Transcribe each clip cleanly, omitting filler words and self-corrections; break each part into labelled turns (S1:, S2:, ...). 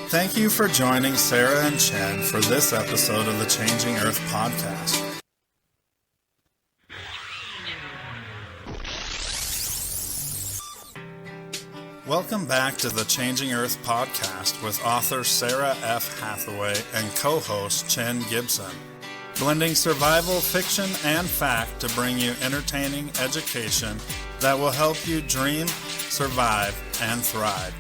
S1: Thank you for joining Sarah and Chen for this episode of the Changing Earth podcast. Welcome back to the Changing Earth podcast with author Sarah F. Hathaway and co-host Chen Gibson, blending survival fiction and fact to bring you entertaining education that will help you dream, survive, and thrive.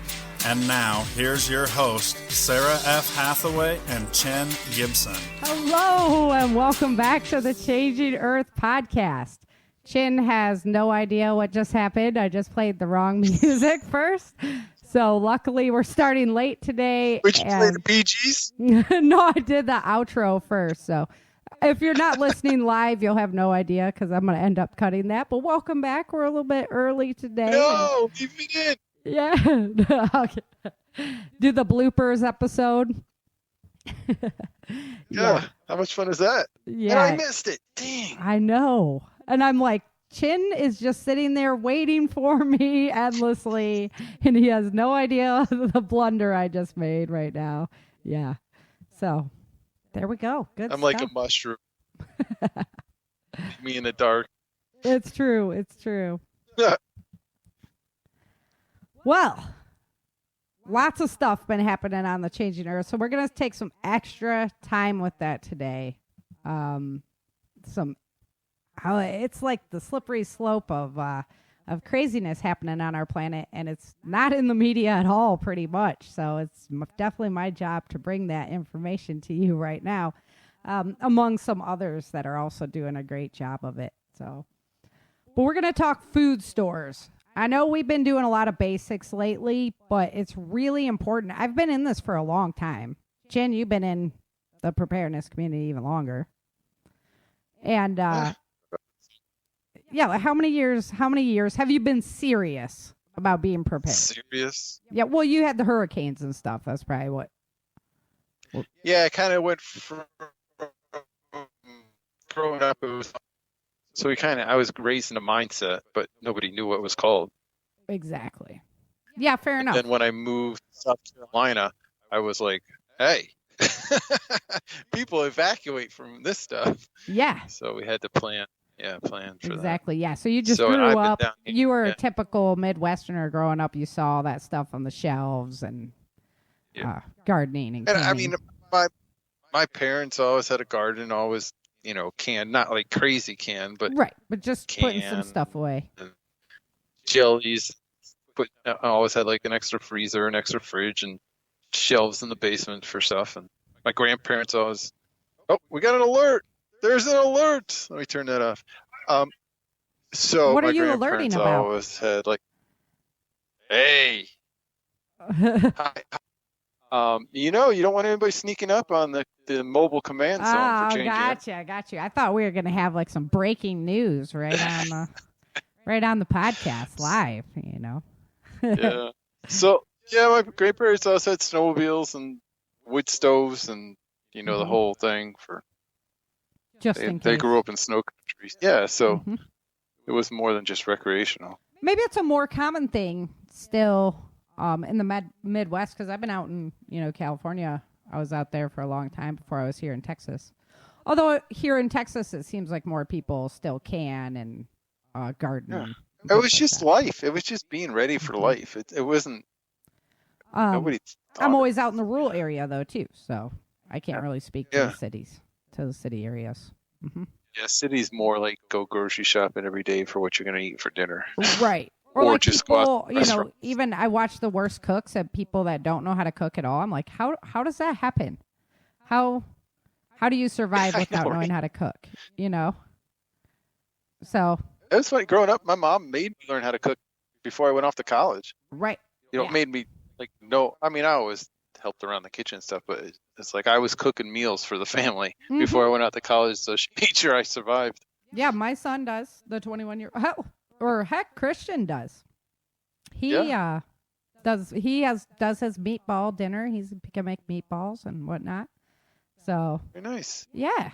S1: And now, here's your host, Sarah F. Hathaway and Chen Gibson.
S2: Hello, and welcome back to the Changing Earth podcast. Chen has no idea what just happened. I just played the wrong music first. So luckily, we're starting late today.
S3: Did you play the Bee Gees?
S2: No, I did the outro first. So if you're not listening live, you'll have no idea because I'm going to end up cutting that. But welcome back. We're a little bit early today.
S3: No, leave me in.
S2: Yeah. Okay. Do the bloopers episode.
S3: Yeah. How much fun is that?
S2: Yeah.
S3: And I missed it. Dang.
S2: I know. And I'm like, Chin is just sitting there waiting for me endlessly, and he has no idea the blunder I just made right now. Yeah. So there we go. Good
S3: I'm
S2: stuff.
S3: like a mushroom. Me in the dark.
S2: It's true. It's true.
S3: Yeah.
S2: Well, lots of stuff been happening on the Changing Earth, so we're going to take some extra time with that today. It's like the slippery slope of craziness happening on our planet, and it's not in the media at all, pretty much. So it's definitely my job to bring that information to you right now, among some others that are also doing a great job of it. So, but we're going to talk food stores. I know we've been doing a lot of basics lately, but it's really important. I've been in this for a long time. Jen, you've been in the preparedness community even longer. And yeah, how many years have you been serious about being prepared?
S3: Serious?
S2: Yeah, well, you had the hurricanes and stuff. That's probably what.
S3: Yeah, I kind of went from growing up. I was raised in a mindset, but nobody knew what it was called.
S2: Exactly. Yeah, fair enough.
S3: Then when I moved to South Carolina, I was like, hey, people evacuate from this stuff.
S2: Yeah.
S3: So we had to plan for that.
S2: Exactly, yeah. So you just grew up. You were a typical Midwesterner growing up. You saw that stuff on the shelves and gardening and
S3: I mean, my parents always had a garden, always, canned, not like crazy canned, but
S2: right, but just putting some stuff away.
S3: Jellies. I always had like an extra freezer, an extra fridge, and shelves in the basement for stuff. And my grandparents always, we got an alert. There's an alert. Let me turn that off. So
S2: what are
S3: my
S2: you
S3: grandparents
S2: alerting about?
S3: always had like, hey. You don't want anybody sneaking up on the mobile command zone for changing.
S2: Got you. I thought we were gonna have like some breaking news right on the podcast live.
S3: Yeah. So my grandparents also had snowmobiles and wood stoves and the whole thing for.
S2: Just in case.
S3: They grew up in snow country. Yeah, so it was more than just recreational.
S2: Maybe it's a more common thing still in the Midwest, because I've been out in California. I was out there for a long time before I was here in Texas. Although here in Texas, it seems like more people still can and garden.
S3: Yeah. It was just life. It was just being ready for life. It wasn't. Nobody.
S2: I'm always out in the rural area though too, so I can't really speak to the cities. To the city areas. Mm-hmm.
S3: Yeah, city's more like go grocery shopping every day for what you're going to eat for dinner.
S2: Right. Or like
S3: just
S2: people, even I watch the worst cooks and people that don't know how to cook at all. I'm like, how does that happen? How do you survive without knowing how to cook? So.
S3: It was funny. Growing up, my mom made me learn how to cook before I went off to college.
S2: Right.
S3: It made me I always helped around the kitchen stuff, but it's like I was cooking meals for the family before I went out to college, so she made sure I survived.
S2: Yeah, my son does. The 21-year-old, or heck, Christian does. He does his meatball dinner. He can make meatballs and whatnot. So
S3: very nice.
S2: Yeah.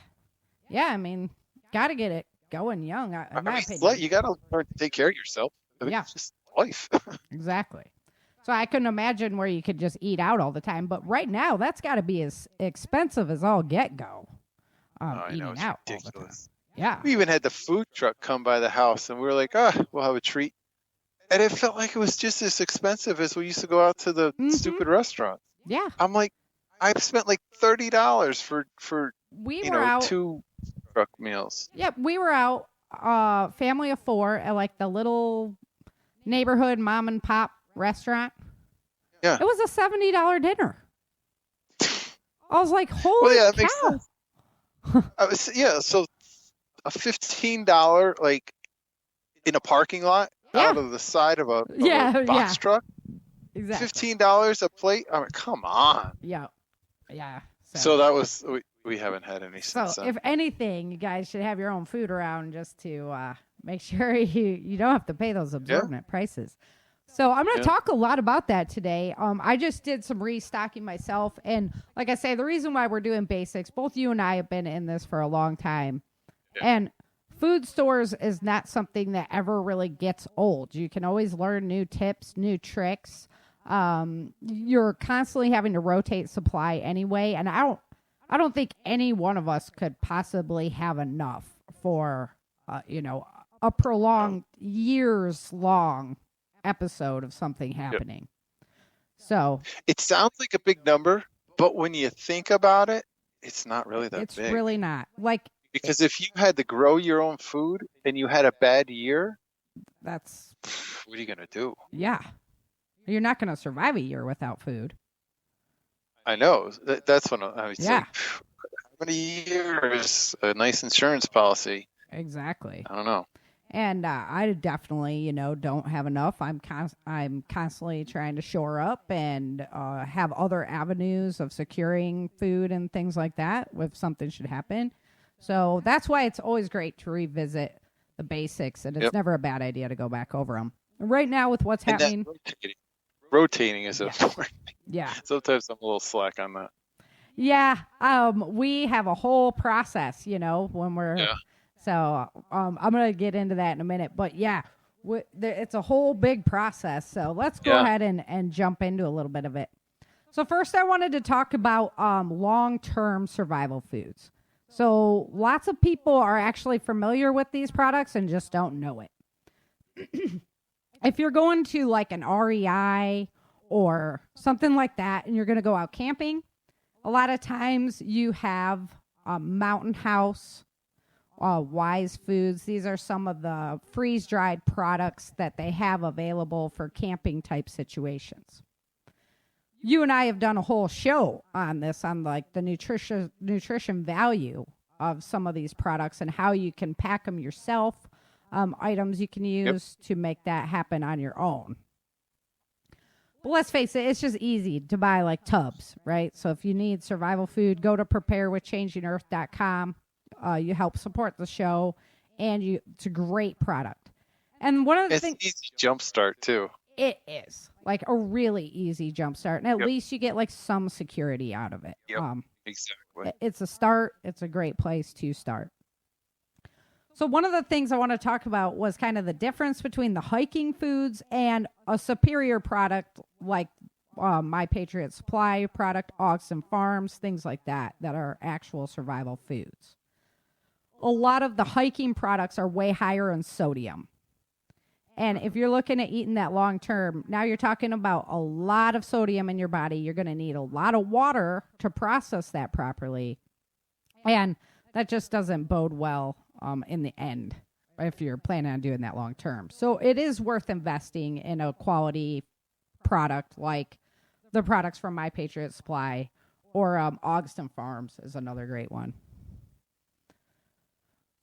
S2: I mean, gotta get it going young. In my opinion,
S3: you gotta learn to take care of yourself. It's just life.
S2: Exactly. So I couldn't imagine where you could just eat out all the time. But right now, that's got to be as expensive as all get-go.
S3: I know,
S2: Eating
S3: it's
S2: out all the time.
S3: ridiculous.
S2: Yeah.
S3: We even had the food truck come by the house, and we were like, we'll have a treat. And it felt like it was just as expensive as we used to go out to the stupid restaurant.
S2: Yeah.
S3: I'm like, I've spent like $30 for
S2: We were out
S3: 2 truck meals.
S2: Yep, we were out, family of 4 at like the little neighborhood mom and pop restaurant.
S3: Yeah.
S2: It was a $70 dinner. I was like, holy
S3: that
S2: cow.
S3: makes sense. So a $15 like in a parking lot out of the side of a box truck.
S2: Exactly.
S3: $15 a plate. I mean, come on.
S2: Yeah.
S3: So that was we haven't had any since
S2: So
S3: then.
S2: if anything, you guys should have your own food around just to make sure you don't have to pay those exorbitant prices. So I'm going to talk a lot about that today. I just did some restocking myself. And like I say, the reason why we're doing basics, both you and I have been in this for a long time. Yeah. And food stores is not something that ever really gets old. You can always learn new tips, new tricks. You're constantly having to rotate supply anyway. And I don't think any one of us could possibly have enough for, a prolonged years-long episode of something happening. So
S3: it sounds like a big number, but when you think about it, it's not really that big.
S2: It's really not.
S3: Because if you had to grow your own food and you had a bad year, what are you going to do?
S2: Yeah. You're not going to survive a year without food.
S3: I know. That's when I was like, how many years? A nice insurance policy.
S2: Exactly.
S3: I don't know.
S2: And I definitely, don't have enough. I'm constantly trying to shore up and have other avenues of securing food and things like that if something should happen. So that's why it's always great to revisit the basics, and it's never a bad idea to go back over them. Right now with what's happening.
S3: Rotating is important.
S2: Yeah.
S3: Sometimes I'm a little slack on that.
S2: Yeah. We have a whole process, when we're. Yeah. So I'm going to get into that in a minute. But, it's a whole big process. So let's go ahead and jump into a little bit of it. So first I wanted to talk about long-term survival foods. So lots of people are actually familiar with these products and just don't know it. If you're going to like an REI or something like that and you're going to go out camping, a lot of times you have Mountain House, Wise Foods. These are some of the freeze-dried products that they have available for camping type situations. You and I have done a whole show on this, on like the nutrition value of some of these products and how you can pack them yourself, items you can use to make that happen on your own. But let's face it, it's just easy to buy like tubs, right? So if you need survival food, go to preparewithchangingearth.com. You help support the show, and it's a great product. And one of the things,
S3: it's easy jumpstart too.
S2: It is like a really easy jumpstart, and at least you get like some security out of it.
S3: Exactly.
S2: It's a start. It's a great place to start. So one of the things I want to talk about was kind of the difference between the hiking foods and a superior product like My Patriot Supply product, Ogden Farms, things like that are actual survival foods. A lot of the hiking products are way higher in sodium. And if you're looking at eating that long term, now you're talking about a lot of sodium in your body. You're going to need a lot of water to process that properly. And that just doesn't bode well in the end if you're planning on doing that long term. So it is worth investing in a quality product like the products from My Patriot Supply or Ogden Farms is another great one.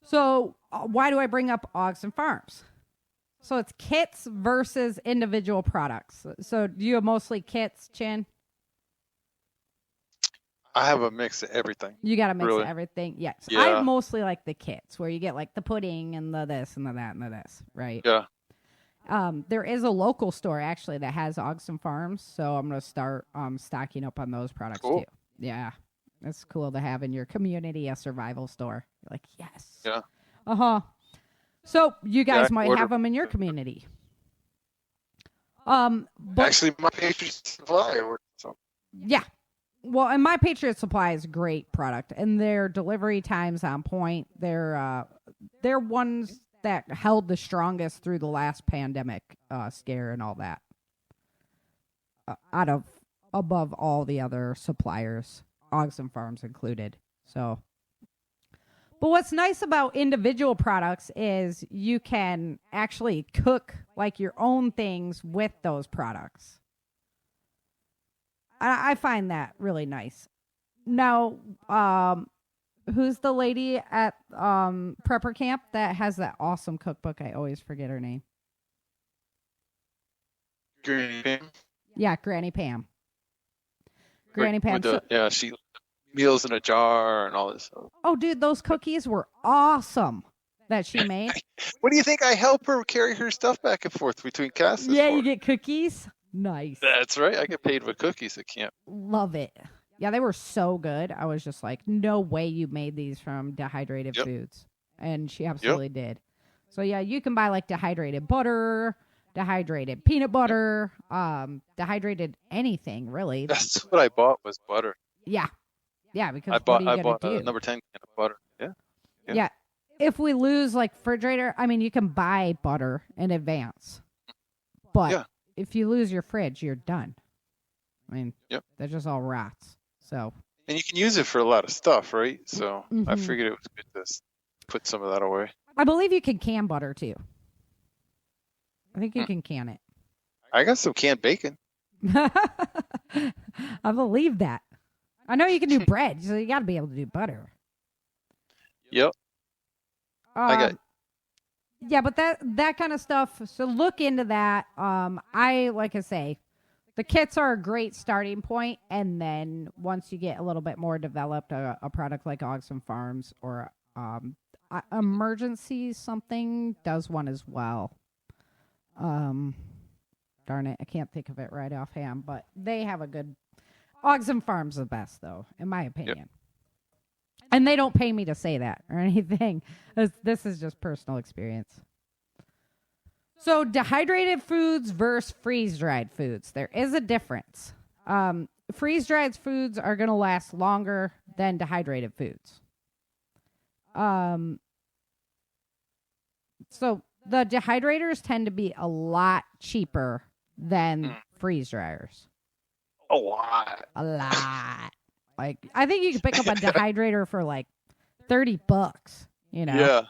S2: So why do I bring up Ogden Farms? So it's kits versus individual products. So do you have mostly kits, Chin?
S3: I have a mix of everything.
S2: You got a mix of everything? Yes.
S3: Yeah.
S2: I mostly like the kits where you get like the pudding and the this and the that and the this, right?
S3: Yeah.
S2: There is a local store actually that has Ogden Farms, so I'm going to start stocking up on those products too. Yeah. It's cool to have in your community a survival store. You're like, yes.
S3: Yeah.
S2: Uh-huh. So you guys might have them in your community. But
S3: Actually, my Patriot Supply. So.
S2: yeah. Well, and My Patriot Supply is a great product, and their delivery time's on point. They're ones that held the strongest through the last pandemic scare and all that. Above all the other suppliers, Ogden Farms included. So, but what's nice about individual products is you can actually cook like your own things with those products. I find that really nice. Now, who's the lady at Prepper Camp that has that awesome cookbook? I always forget her name.
S3: Granny Pam.
S2: Yeah, Granny Pam. Granny Pam.
S3: Yeah, she meals in a jar and all this stuff.
S2: Oh, dude, those cookies were awesome that she made.
S3: What do you think? I help her carry her stuff back and forth between casts.
S2: Yeah, you get cookies. Nice.
S3: That's right. I get paid with cookies at camp.
S2: Love it. Yeah, they were so good. I was just like, no way you made these from dehydrated foods. And she absolutely did. So, yeah, you can buy like dehydrated butter, dehydrated peanut butter, dehydrated anything, really.
S3: That's what I bought was butter.
S2: Yeah. Yeah, because
S3: I bought
S2: do?
S3: number 10 can of butter.
S2: Yeah. If we lose like refrigerator, I mean, you can buy butter in advance. But if you lose your fridge, you're done. I mean, that just all rots. So.
S3: And you can use it for a lot of stuff, right? So I figured it was good to put some of that away.
S2: I believe you can can butter too. I think you can can it.
S3: I got some canned bacon.
S2: I believe that. I know you can do bread, so you got to be able to do butter.
S3: Yep. I got.
S2: Yeah, but that kind of stuff. So look into that. Like I say, the kits are a great starting point, and then once you get a little bit more developed, a product like Ogden Farms or Emergency something does one as well. Darn it, I can't think of it right offhand, but they have a good. Ogden Farms the best though, in my opinion. Yep. And they don't pay me to say that or anything. This is just personal experience. So dehydrated foods versus freeze-dried foods. There is a difference. Freeze-dried foods are going to last longer than dehydrated foods. So the dehydrators tend to be a lot cheaper than freeze dryers.
S3: A lot.
S2: Like, I think you can pick up a dehydrator for like $30, you know?
S3: Yeah.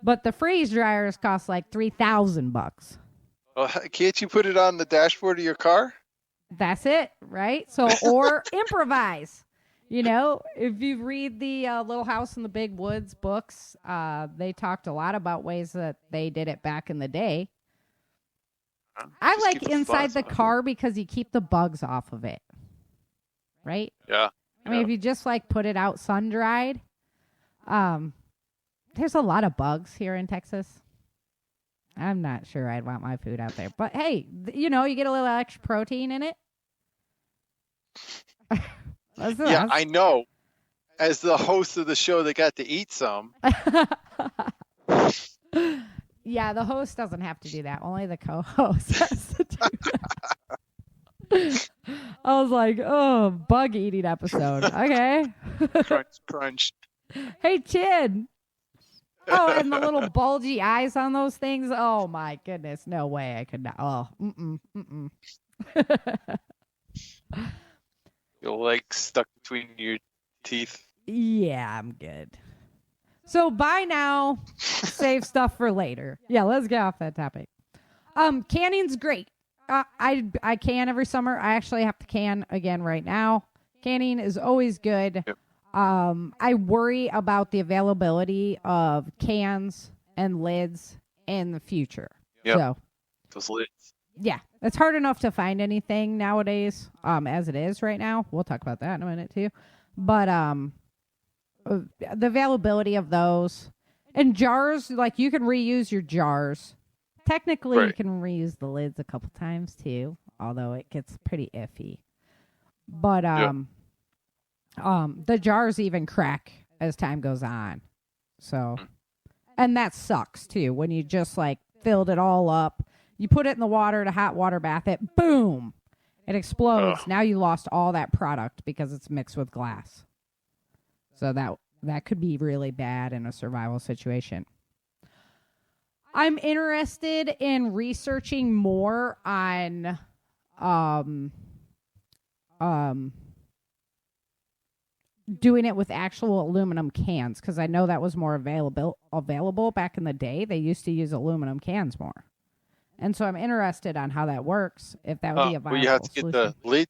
S2: But the freeze dryers cost like $3,000.
S3: Well, can't you put it on the dashboard of your car?
S2: That's it, right? So, or improvise. You know, if you read the Little House in the Big Woods books, they talked a lot about ways that they did it back in the day. I like inside the car because you keep the bugs off of it. Right?
S3: Yeah.
S2: I mean, if you just like put it out sun dried, there's a lot of bugs here in Texas. I'm not sure I'd want my food out there. But hey, you know, you get a little extra protein in it.
S3: Yeah, I know. As the host of the show that got to eat some.
S2: Yeah, the host doesn't have to do that. Only the co-host has to do that. I was like, oh, bug eating episode. Okay.
S3: Crunch.
S2: Hey, Chin. Oh, and the little bulgy eyes on those things. Oh, my goodness. No way I could not. Oh,
S3: Your legs stuck between your teeth.
S2: Yeah, I'm good. So buy now, save stuff for later. Yeah, let's get off that topic. Canning's great. I can every summer. I actually have to can again right now. Canning is always good. Yep. I worry about the availability of cans and lids in the future.
S3: Yep.
S2: So,
S3: those lids.
S2: Yeah, it's hard enough to find anything nowadays, as it is right now. We'll talk about that in a minute too. But the availability of those and jars, like you can reuse your jars. Technically, right. You can reuse the lids a couple times too, although it gets pretty iffy. But the jars even crack as time goes on. So, and that sucks too when you just like filled it all up. You put it in the water to hot water bath it, boom, it explodes. Now you lost all that product because it's mixed with glass. So that could be really bad in a survival situation. I'm interested in researching more on doing it with actual aluminum cans, because I know that was more available back in the day. They used to use aluminum cans more. And so I'm interested on how that works, if that would be a viable
S3: well, you have to get
S2: solution.
S3: the lid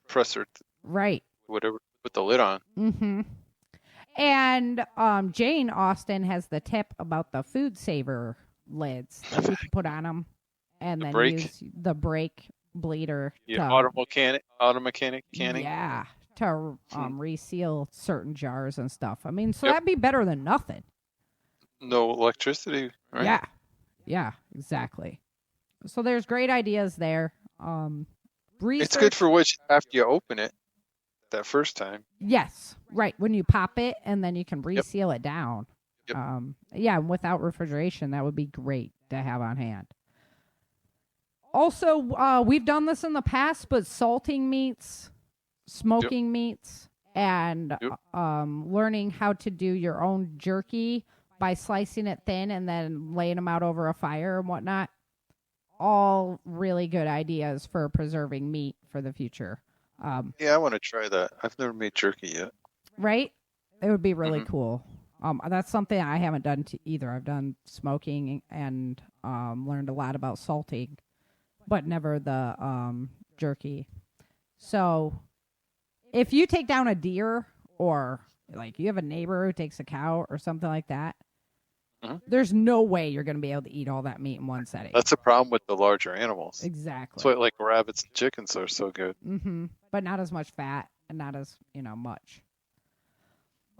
S3: presser,
S2: Right.
S3: whatever, put the lid on.
S2: Mm-hmm. And Jane Austen has the tip about the food saver lids that you can put on them, and then use the brake bleeder.
S3: Yeah, auto mechanic canning.
S2: Yeah, to reseal certain jars and stuff. I mean, so that'd be better than nothing.
S3: No electricity, right?
S2: Yeah, exactly. So there's great ideas there.
S3: It's good for after you open it that first time.
S2: Yes, right. When you pop it, and then you can reseal it down.
S3: Yep.
S2: Without refrigeration, that would be great to have on hand. Also, we've done this in the past, but salting meats, smoking meats, and learning how to do your own jerky by slicing it thin and then laying them out over a fire and whatnot. All really good ideas for preserving meat for the future.
S3: I want to try that. I've never made jerky yet.
S2: Right? It would be really cool. That's something I haven't done either. I've done smoking and learned a lot about salting, but never the jerky. So if you take down a deer, or like you have a neighbor who takes a cow or something like that, there's no way you're going to be able to eat all that meat in one setting.
S3: That's the problem with the larger animals.
S2: Exactly.
S3: That's why like rabbits and chickens are so good.
S2: Mm-hmm. But not as much fat and not as, much.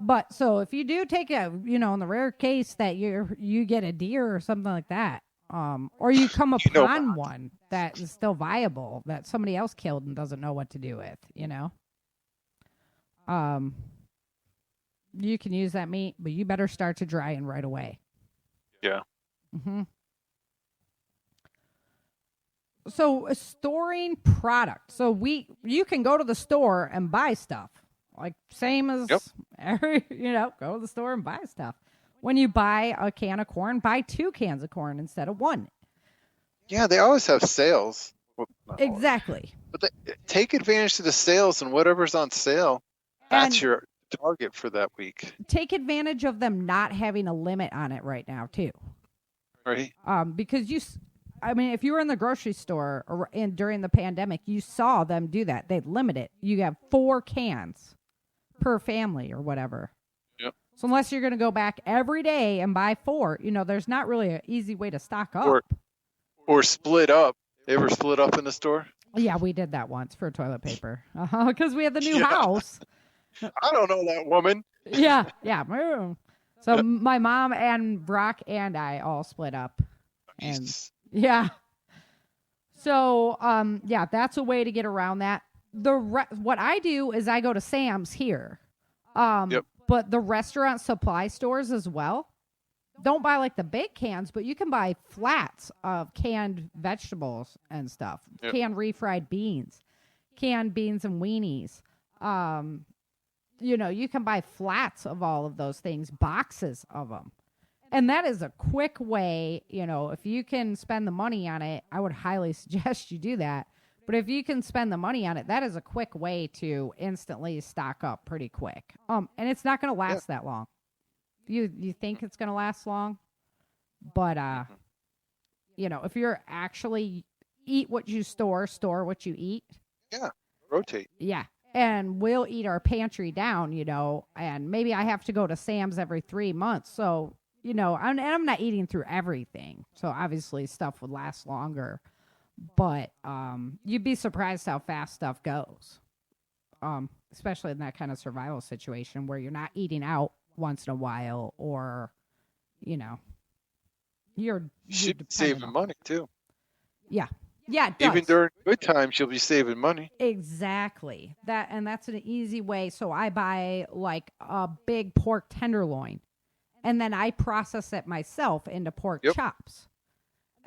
S2: But so if you do take in the rare case that you get a deer or something like that, or you come upon one that is still viable that somebody else killed and doesn't know what to do with, you can use that meat, but you better start to drying right away.
S3: Yeah.
S2: Mm-hmm. So storing product. So you can go to the store and buy stuff. Like same as go to the store and buy stuff. When you buy a can of corn, buy 2 cans of corn instead of 1.
S3: Yeah, they always have sales.
S2: Exactly.
S3: But take advantage of the sales, and whatever's on sale, that's your target for that week.
S2: Take advantage of them not having a limit on it right now too.
S3: Right.
S2: Because if you were in the grocery store during the pandemic, you saw them do that. They'd limit it. You have 4 cans per family or whatever.
S3: Yep.
S2: So unless you're going to go back every day and buy 4, there's not really an easy way to stock up.
S3: Or split up. They ever split up in the store?
S2: Yeah, we did that once for toilet paper. Because we had the new house.
S3: I don't know that woman.
S2: Yeah. So my mom and Brock and I all split up. And yeah. So, that's a way to get around that. What I do is I go to Sam's here. But the restaurant supply stores as well. Don't buy like the big cans, but you can buy flats of canned vegetables and stuff. Yep. Canned refried beans, canned beans and weenies. You can buy flats of all of those things, boxes of them. And that is a quick way, if you can spend the money on it, I would highly suggest you do that. But if you can spend the money on it, that is a quick way to instantly stock up pretty quick. And it's not going to last that long. You think it's going to last long, but if you're actually eat what you store what you eat.
S3: Yeah, rotate.
S2: Yeah. And we'll eat our pantry down, and maybe I have to go to Sam's every 3 months. So, I'm not eating through everything. So obviously stuff would last longer, but you'd be surprised how fast stuff goes. Especially in that kind of survival situation where you're not eating out once in a while, or, you're
S3: should be saving money too.
S2: Yeah. Yeah, it does.
S3: Even during good times, you'll be saving money.
S2: Exactly. That's an easy way. So I buy like a big pork tenderloin, and then I process it myself into pork chops.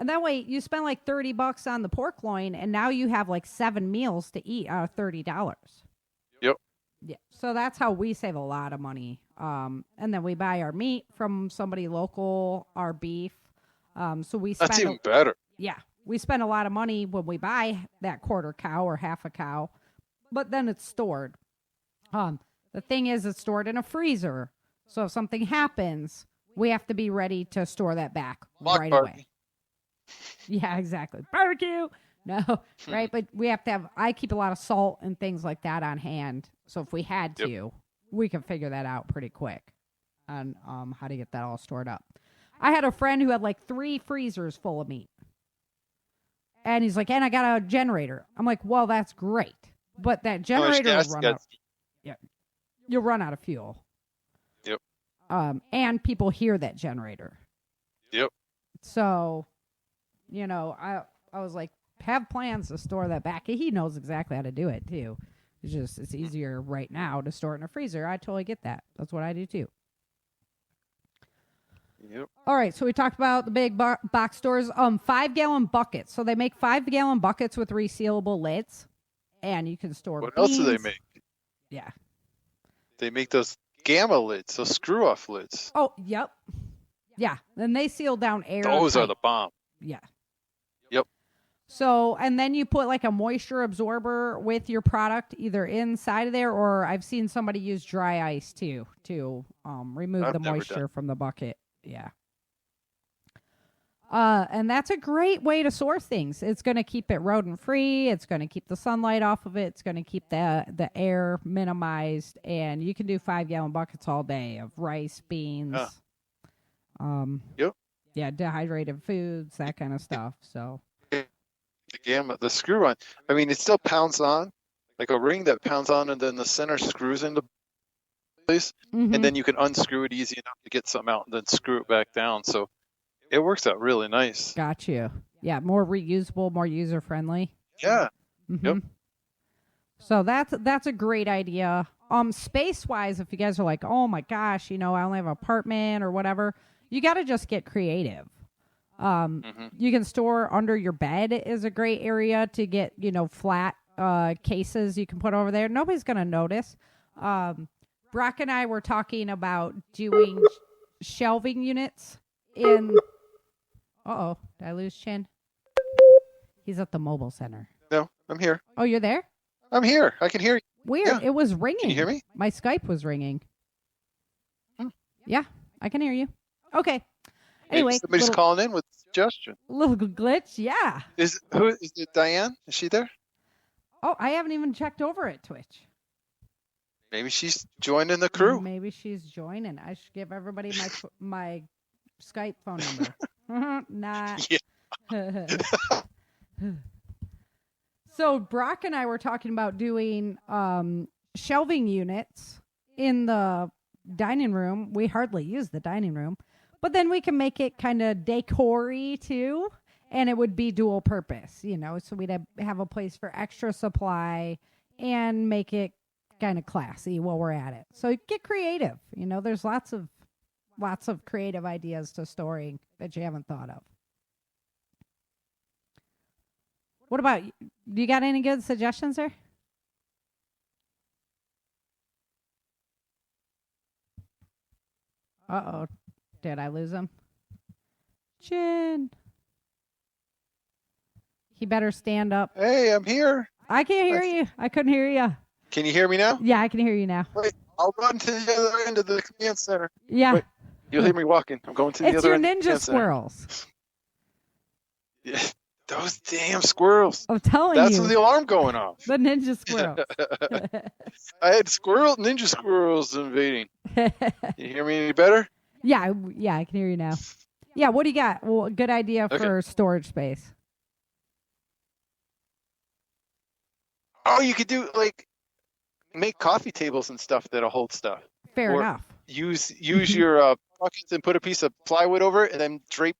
S2: And that way you spend like $30 on the pork loin, and now you have like 7 meals to eat out of $30.
S3: Yep.
S2: Yeah. So that's how we save a lot of money. And then we buy our meat from somebody local, our beef. So we spend
S3: That's even better.
S2: Yeah. We spend a lot of money when we buy that quarter cow or half a cow, but then it's stored. The thing is, it's stored in a freezer. So if something happens, we have to be ready to store that back right away. Yeah, exactly. Barbecue. No, right? But we have to have, I keep a lot of salt and things like that on hand. So if we had to, we can figure that out pretty quick on how to get that all stored up. I had a friend who had like 3 freezers full of meat. And he's like, and I got a generator. I'm like, well, that's great. But that generator will run out. Yeah. You'll run out of fuel.
S3: Yep.
S2: And people hear that generator.
S3: Yep.
S2: So, you know, I was like, have plans to store that back. He knows exactly how to do it too. It's easier right now to store it in a freezer. I totally get that. That's what I do too.
S3: Yep.
S2: All right, so we talked about the big box stores. 5-gallon buckets. So they make 5-gallon buckets with resealable lids, and you can store.
S3: What
S2: beans.
S3: else do they make?
S2: Yeah.
S3: They make those gamma lids, those screw-off lids.
S2: Oh, yep. Yeah, then they seal down air.
S3: Those are the bomb.
S2: Yeah.
S3: Yep.
S2: So, and then you put like a moisture absorber with your product either inside of there, or I've seen somebody use dry ice too to remove the moisture from the bucket. Yeah. And that's a great way to store things. It's going to keep it rodent free. It's going to keep the sunlight off of it. It's going to keep the air minimized. And you can do 5-gallon buckets all day of rice, beans.
S3: Yep.
S2: Yeah, dehydrated foods, that kind of stuff. So
S3: The screw on. I mean, it still pounds on, like a ring that pounds on, and then the center screws into place, and then you can unscrew it easy enough to get something out, and then screw it back down. So it works out really nice.
S2: Got you. Yeah, more reusable, more user friendly.
S3: Yeah. Yep.
S2: So that's a great idea. Space wise, if you guys are like, oh my gosh, you know, I only have an apartment or whatever, you got to just get creative. You can store under your bed is a great area to get, you know, flat cases you can put over there. Nobody's going to notice. Brock and I were talking about doing shelving units in... Uh-oh, did I lose Chin? He's at the mobile center.
S3: No, I'm here.
S2: Oh, you're there?
S3: I'm here. I can hear you.
S2: Weird. Yeah. It was ringing.
S3: Can you hear me?
S2: My Skype was ringing. Yeah, I can hear you. Okay. Anyway,
S3: somebody's calling in with a suggestion.
S2: Little glitch, yeah.
S3: Is it Diane? Is she there?
S2: Oh, I haven't even checked over at Twitch.
S3: Maybe she's joining the crew.
S2: Maybe she's joining. I should give everybody my Skype phone number. Not. Yeah. So Brock and I were talking about doing shelving units in the dining room. We hardly use the dining room, but then we can make it kind of decor-y too, and it would be dual purpose, you know, so we'd have a place for extra supply and make it kind of classy while we're at it. So get creative. You know, there's lots of creative ideas to storing that you haven't thought of. What about you? Do you got any good suggestions there? Uh-oh. Did I lose him? Chin. He better stand up.
S3: Hey, I'm here.
S2: I can't hear you. I couldn't hear you.
S3: Can you hear me now?
S2: Yeah, I can hear you now.
S3: Wait, I'll run to the other end of the command center.
S2: Yeah.
S3: Wait, you'll hear me walking. I'm going to the other end.
S2: It's your ninja squirrels.
S3: Yeah, those damn squirrels.
S2: I'm telling you.
S3: That's the alarm going off.
S2: The ninja squirrels.
S3: I had ninja squirrels invading. Can you hear me any better?
S2: Yeah, I can hear you now. Yeah, what do you got? Well, good idea for storage space.
S3: Oh, you could do make coffee tables and stuff that'll hold stuff.
S2: Fair enough.
S3: Use your buckets and put a piece of plywood over it, and then drape,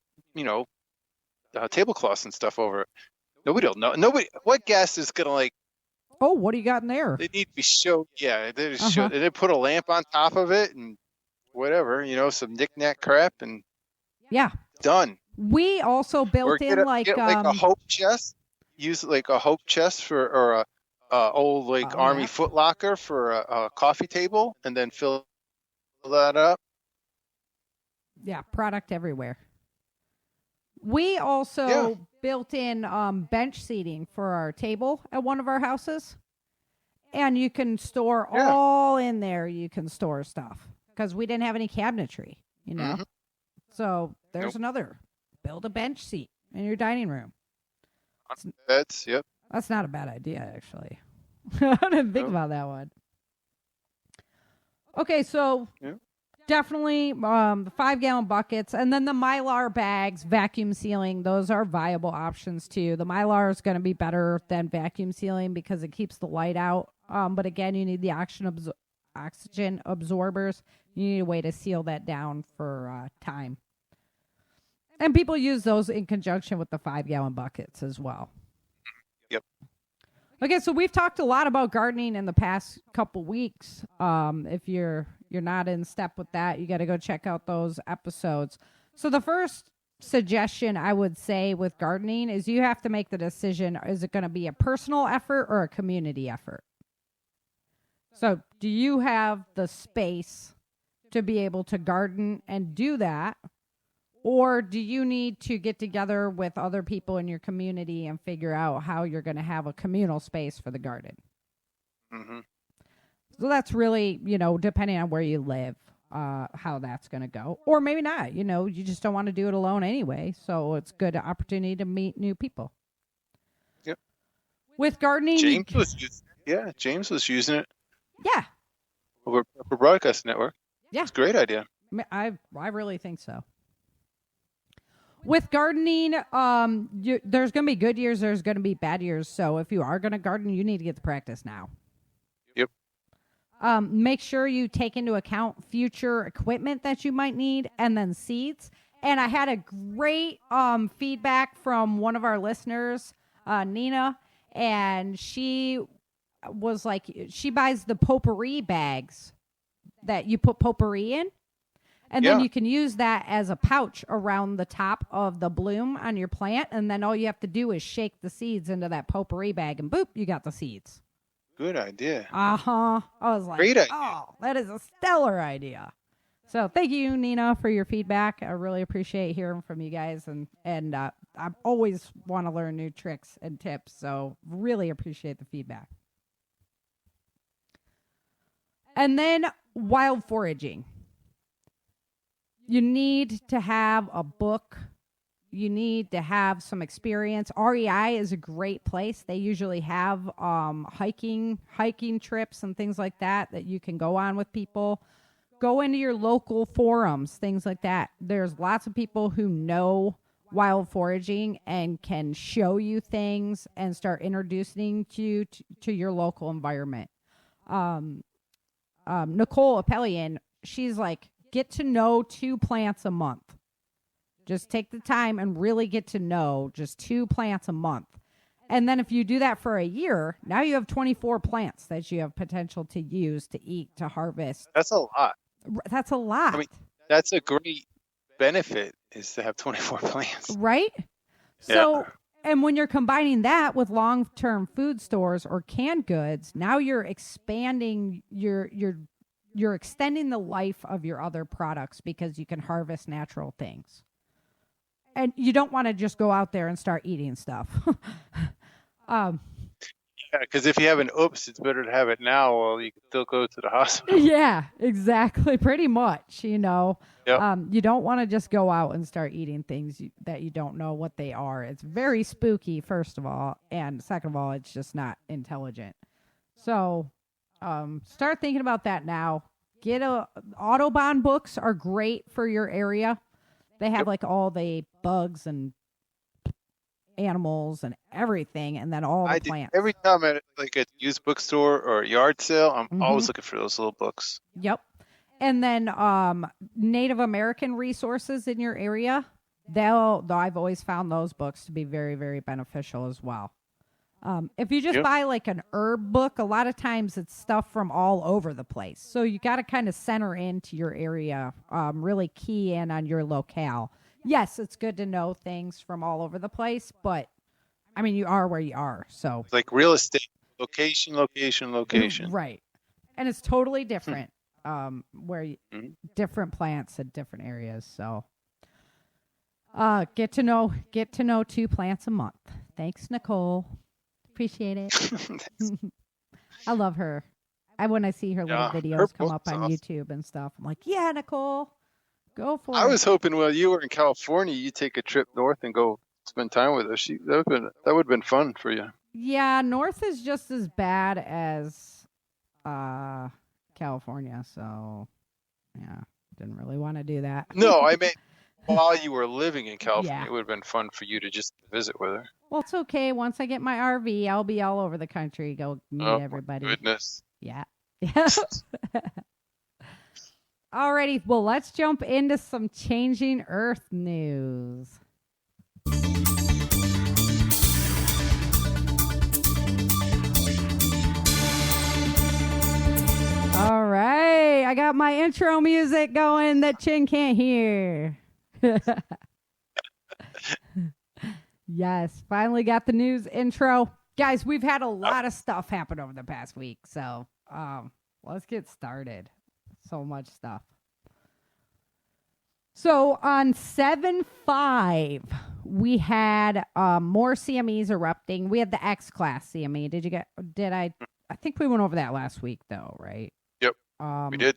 S3: tablecloths and stuff over it. Nobody will know. What guest is gonna
S2: Oh, what do you got in there?
S3: They need to be showed. Yeah, they just show. They put a lamp on top of it and whatever, some knick-knack crap and
S2: yeah,
S3: done.
S2: We also
S3: Or
S2: built
S3: get
S2: in
S3: like a hope chest. Use like a hope chest or a old like army
S2: yeah.
S3: foot locker for a coffee table, and then fill that up.
S2: Yeah, product everywhere. We also built in bench seating for our table at one of our houses. And you can store all in there. You can store stuff because we didn't have any cabinetry, you know.
S3: Mhm.
S2: So there's another. Build a bench seat in your dining room.
S3: That's
S2: That's not a bad idea, actually. I didn't think about that one. Okay, so definitely the 5-gallon buckets, and then the Mylar bags, vacuum sealing. Those are viable options too. The Mylar is going to be better than vacuum sealing because it keeps the light out. But again, you need the oxygen absorbers. You need a way to seal that down for time. And people use those in conjunction with the 5-gallon buckets as well.
S3: Yep.
S2: Okay, so we've talked a lot about gardening in the past couple weeks. If you're not in step with that, you got to go check out those episodes. So the first suggestion I would say with gardening is you have to make the decision, is it going to be a personal effort or a community effort? So do you have the space to be able to garden and do that? Or do you need to get together with other people in your community and figure out how you're going to have a communal space for the garden?
S3: Mm-hmm.
S2: So that's really, depending on where you live, how that's going to go. Or maybe not. You just don't want to do it alone anyway. So it's a good opportunity to meet new people.
S3: Yep.
S2: With gardening.
S3: James was using it.
S2: Yeah.
S3: Over Broadcast Network.
S2: Yeah.
S3: It's a great idea.
S2: I really think so. With gardening, there's going to be good years, there's going to be bad years. So if you are going to garden, you need to get the practice now.
S3: Yep.
S2: Make sure you take into account future equipment that you might need and then seeds. And I had a great feedback from one of our listeners, Nina, and she was like, she buys the potpourri bags that you put potpourri in. And then you can use that as a pouch around the top of the bloom on your plant. And then all you have to do is shake the seeds into that potpourri bag and boop, you got the seeds.
S3: Good idea.
S2: I was like,
S3: great idea.
S2: Oh, that is a stellar idea. So thank you, Nina, for your feedback. I really appreciate hearing from you guys. And I always want to learn new tricks and tips. So really appreciate the feedback. And then wild foraging. You need to have a book. You need to have some experience. REI is a great place. They usually have hiking trips and things like that you can go on with people. Go into your local forums, things like that. There's lots of people who know wild foraging and can show you things and start introducing you to your local environment. Nicole Appelian, she's like, get to know 2 plants a month. Just take the time and really get to know just 2 plants a month. And then if you do that for a year, now you have 24 plants that you have potential to use, to eat, to harvest.
S3: That's a lot.
S2: That's a lot.
S3: I mean, that's a great benefit, is to have 24 plants.
S2: Right? So, and when you're combining that with long-term food stores or canned goods, now you're expanding you're extending the life of your other products because you can harvest natural things. And you don't want to just go out there and start eating stuff.
S3: Because if you have an oops, it's better to have it now while you can still go to the hospital.
S2: Yeah, exactly. Pretty much,
S3: Yep.
S2: You don't want to just go out and start eating things that you don't know what they are. It's very spooky, first of all. And second of all, it's just not intelligent. So start thinking about that now. Audubon books are great for your area. They have like all the bugs and animals and everything, and then all the plants.
S3: Every time at like a used bookstore or a yard sale, I'm always looking for those little books.
S2: Yep. And then Native American resources in your area, I've always found those books to be very, very beneficial as well. If you just buy like an herb book, a lot of times it's stuff from all over the place. So you got to kind of center into your area, really key in on your locale. yes, it's good to know things from all over the place, but I mean, you are where you are, so
S3: It's like real estate, location, location, location.
S2: right, and it's totally different. Where
S3: Mhm.
S2: different plants in different areas. So, get to know 2 plants a month. Thanks, Nicole. Appreciate it. I love her. When I see her little
S3: Yeah, her
S2: videos come up
S3: book's
S2: on
S3: awesome.
S2: YouTube and stuff, I'm like, yeah, Nicole, go for
S3: I
S2: it.
S3: was hoping while you were in California, you take a trip north and go spend time with her. That would have been fun for you.
S2: Yeah, North is just as bad as California, so yeah, didn't really want to do that.
S3: No, I meant while you were living in California,
S2: Yeah.
S3: it would have been fun for you to just visit with her.
S2: Well, it's okay. Once I get my RV, I'll be all over the country, go meet
S3: Oh,
S2: everybody.
S3: goodness.
S2: Yeah. Alrighty, well, let's jump into some changing Earth news. All right, I got my intro music going that Chin can't hear. Yes, finally got the news intro. Guys, we've had a lot of stuff happen over the past week, so let's get started. So much stuff. So on 7/5, we had more CMEs erupting. We had the X-class CME. I think we went over that last week, though, right?
S3: Yep, we did.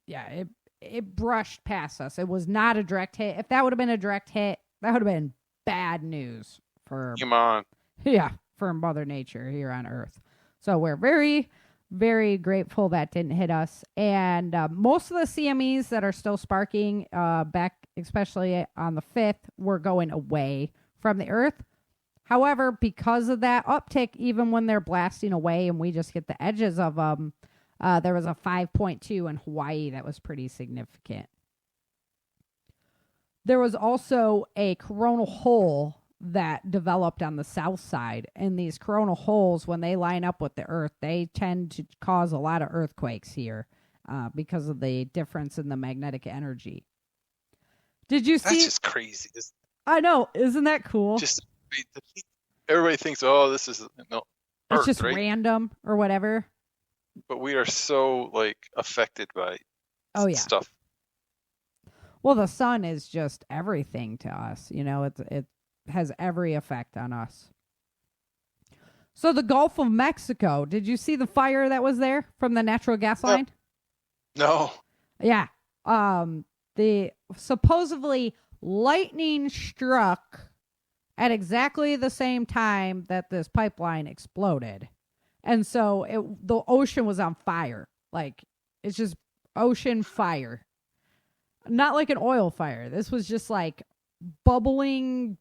S2: Yeah, it brushed past us. It was not a direct hit. If that would have been a direct hit, that would have been bad news for
S3: Come on.
S2: for Mother Nature here on Earth. So we're very, very grateful that didn't hit us. And most of the CMEs that are still sparking back, especially on the 5th, were going away from the Earth. However, because of that uptick, even when they're blasting away and we just get the edges of them, there was a 5.2 in Hawaii that was pretty significant. There was also a coronal hole that developed on the south side. And these coronal holes, when they line up with the Earth, they tend to cause a lot of earthquakes here because of the difference in the magnetic energy. Did you see?
S3: That's just crazy.
S2: I know. Isn't that cool?
S3: Just everybody thinks, oh, this is
S2: it's
S3: Earth,
S2: just
S3: right?
S2: random or whatever.
S3: But we are so affected by stuff.
S2: Well, the sun is just everything to us. You know, it has every effect on us. So the Gulf of Mexico, did you see the fire that was there from the natural gas line?
S3: No.
S2: Yeah. The supposedly lightning struck at exactly the same time that this pipeline exploded. And so the ocean was on fire. It's just ocean fire. Not like an oil fire. This was just bubbling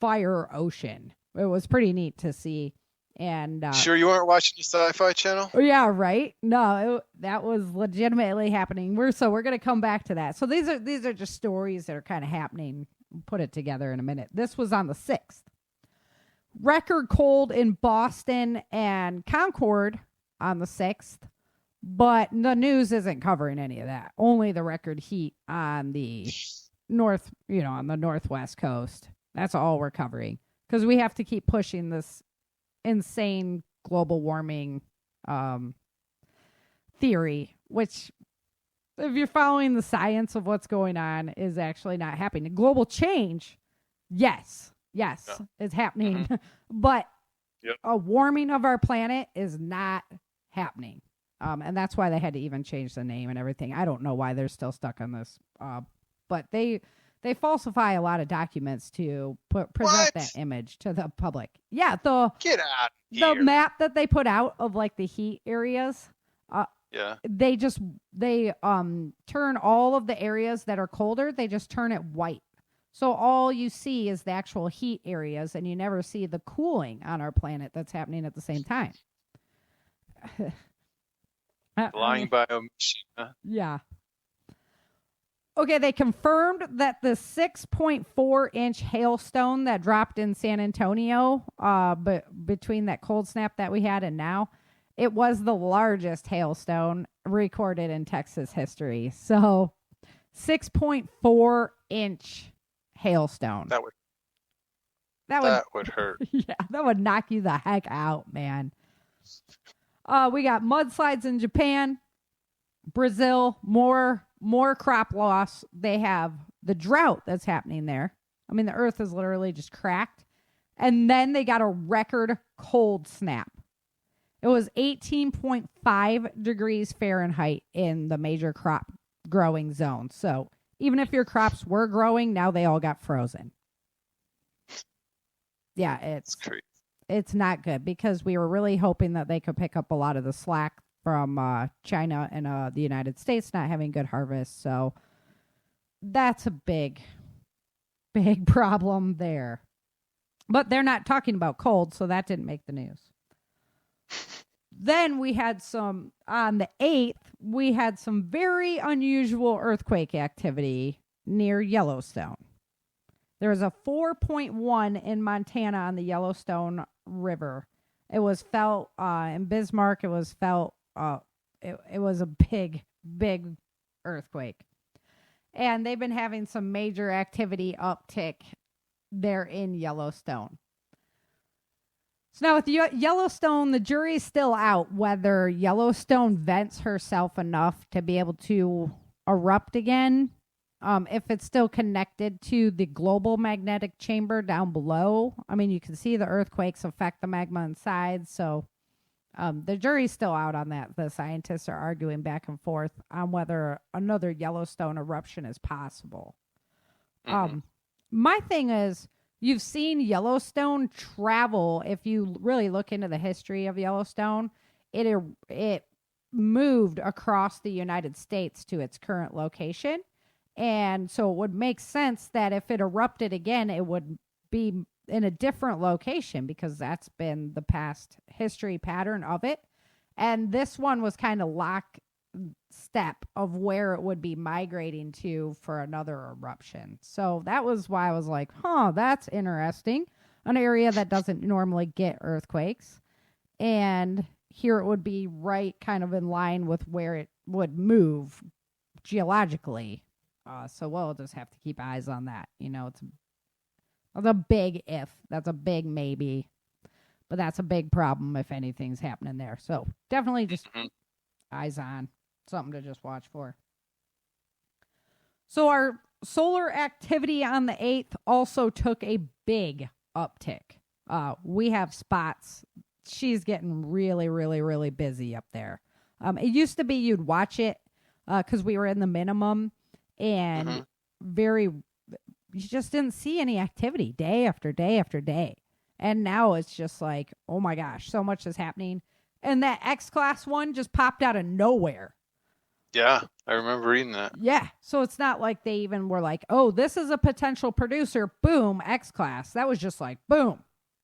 S2: fire ocean. It was pretty neat to see. And
S3: Sure you weren't watching the Sci-Fi Channel?
S2: Yeah, right. No, that was legitimately happening. We're going to come back to that. So these are just stories that are kind of happening. We'll put it together in a minute. This was on the 6th. Record cold in Boston and Concord on the 6th. But the news isn't covering any of that. Only the record heat on the on the northwest coast. That's all we're covering. Because we have to keep pushing this insane global warming theory, which, if you're following the science of what's going on, is actually not happening. Global change, yes, is happening.
S3: Mm-hmm.
S2: But
S3: Yep.
S2: a warming of our planet is not happening. And that's why they had to even change the name and everything. I don't know why they're still stuck on this. But they falsify a lot of documents to present that image to the public. Yeah,
S3: Get out here.
S2: the map that they put out of the heat areas.
S3: Yeah.
S2: They turn all of the areas that are colder. They just turn it white. So all you see is the actual heat areas, and you never see the cooling on our planet that's happening at the same time.
S3: Lying by omission. Huh?
S2: Yeah. Okay, they confirmed that the 6.4-inch hailstone that dropped in San Antonio, but between that cold snap that we had and now, it was the largest hailstone recorded in Texas history. So 6.4-inch hailstone.
S3: That would hurt.
S2: Yeah, that would knock you the heck out, man. We got mudslides in Japan, Brazil, more crop loss. They have the drought that's happening there. I mean, the earth is literally just cracked. And then they got a record cold snap. It was 18.5 degrees Fahrenheit in the major crop growing zone. So even if your crops were growing, now they all got frozen. Yeah, it's not good because we were really hoping that they could pick up a lot of the slack from China and the United States not having good harvests. So that's a big problem there. But they're not talking about cold, so that didn't make the news. Then we had on the 8th, we had some very unusual earthquake activity near Yellowstone. There was a 4.1 in Montana on the Yellowstone River. It was felt in Bismarck. It was felt. It was a big earthquake, and they've been having some major activity uptick there in Yellowstone. So now with Yellowstone, the jury's still out whether Yellowstone vents herself enough to be able to erupt again. If it's still connected to the global magnetic chamber down below. I mean, you can see the earthquakes affect the magma inside. So the jury's still out on that. The scientists are arguing back and forth on whether another Yellowstone eruption is possible. Mm-hmm. My thing is, you've seen Yellowstone travel. If you really look into the history of Yellowstone, it moved across the United States to its current location. And so it would make sense that if it erupted again, it would be in a different location because that's been the past history pattern of it. And this one was kind of lockstep of where it would be migrating to for another eruption. So that was why I was like, that's interesting. An area that doesn't normally get earthquakes. And here it would be right kind of in line with where it would move geologically. So we'll just have to keep eyes on that. You know, it's a big if. That's a big maybe. But that's a big problem if anything's happening there. So definitely just eyes on. Something to just watch for. So our solar activity on the 8th also took a big uptick. We have spots. She's getting really, really, really busy up there. It used to be you'd watch it because we were in the minimum. And you just didn't see any activity day after day after day. And now it's just like, oh my gosh, so much is happening. And that X-Class one just popped out of nowhere.
S3: Yeah, I remember reading that.
S2: Yeah, so it's not like they even were like, oh, this is a potential producer, boom, X-Class. That was just like, boom,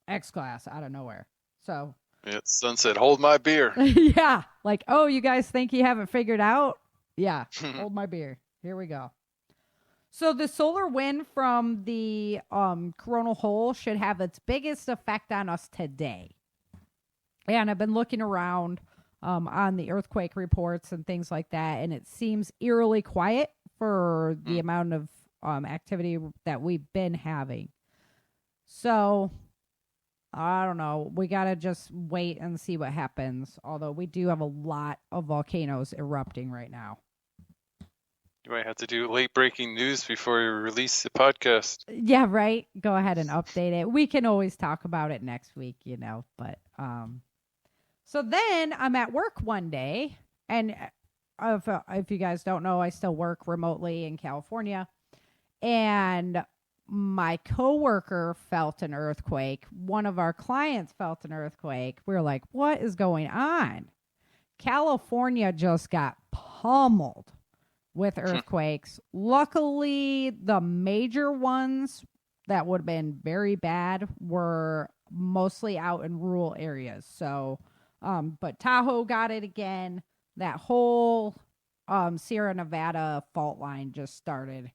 S2: X-Class out of nowhere. So.
S3: Yeah, Sun said, hold my beer.
S2: Yeah, like, oh, you guys think you haven't figured out? Yeah, hold my beer. Here we go. So the solar wind from the coronal hole should have its biggest effect on us today. And I've been looking around on the earthquake reports and things like that, and it seems eerily quiet for the amount of activity that we've been having. So I don't know. We got to just wait and see what happens, although we do have a lot of volcanoes erupting right now.
S3: You might have to do late breaking news before you release the podcast.
S2: Yeah, right. Go ahead and update it. We can always talk about it next week, you know. But so then I'm at work one day, and if you guys don't know, I still work remotely in California, and my coworker felt an earthquake. One of our clients felt an earthquake. We were like, "What is going on?" California just got pummeled with earthquakes. Luckily, the major ones that would have been very bad were mostly out in rural areas. So, but Tahoe got it again. That whole Sierra Nevada fault line just started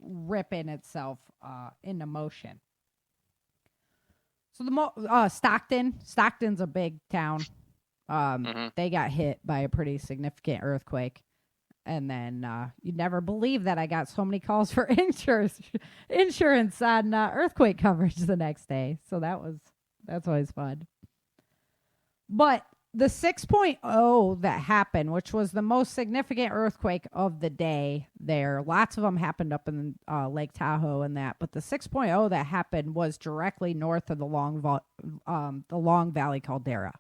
S2: ripping itself into motion. So Stockton's a big town. They got hit by a pretty significant earthquake. And then you'd never believe that I got so many calls for insurance on earthquake coverage the next day. So that's always fun. But the 6.0 that happened, which was the most significant earthquake of the day there, lots of them happened up in Lake Tahoe and that, but the 6.0 that happened was directly north of the Long Valley caldera.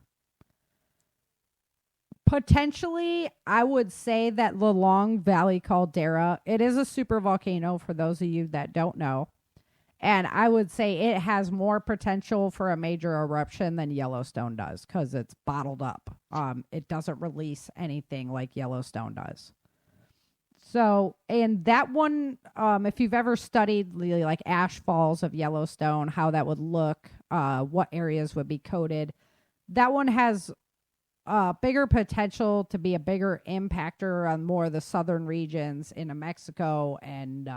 S2: Potentially, I would say that the Long Valley caldera, it is a supervolcano for those of you that don't know. And I would say it has more potential for a major eruption than Yellowstone does because it's bottled up. It doesn't release anything like Yellowstone does. So, and that one, if you've ever studied like ash falls of Yellowstone, how that would look, what areas would be coated, that one has bigger potential to be a bigger impactor on more of the southern regions in Mexico and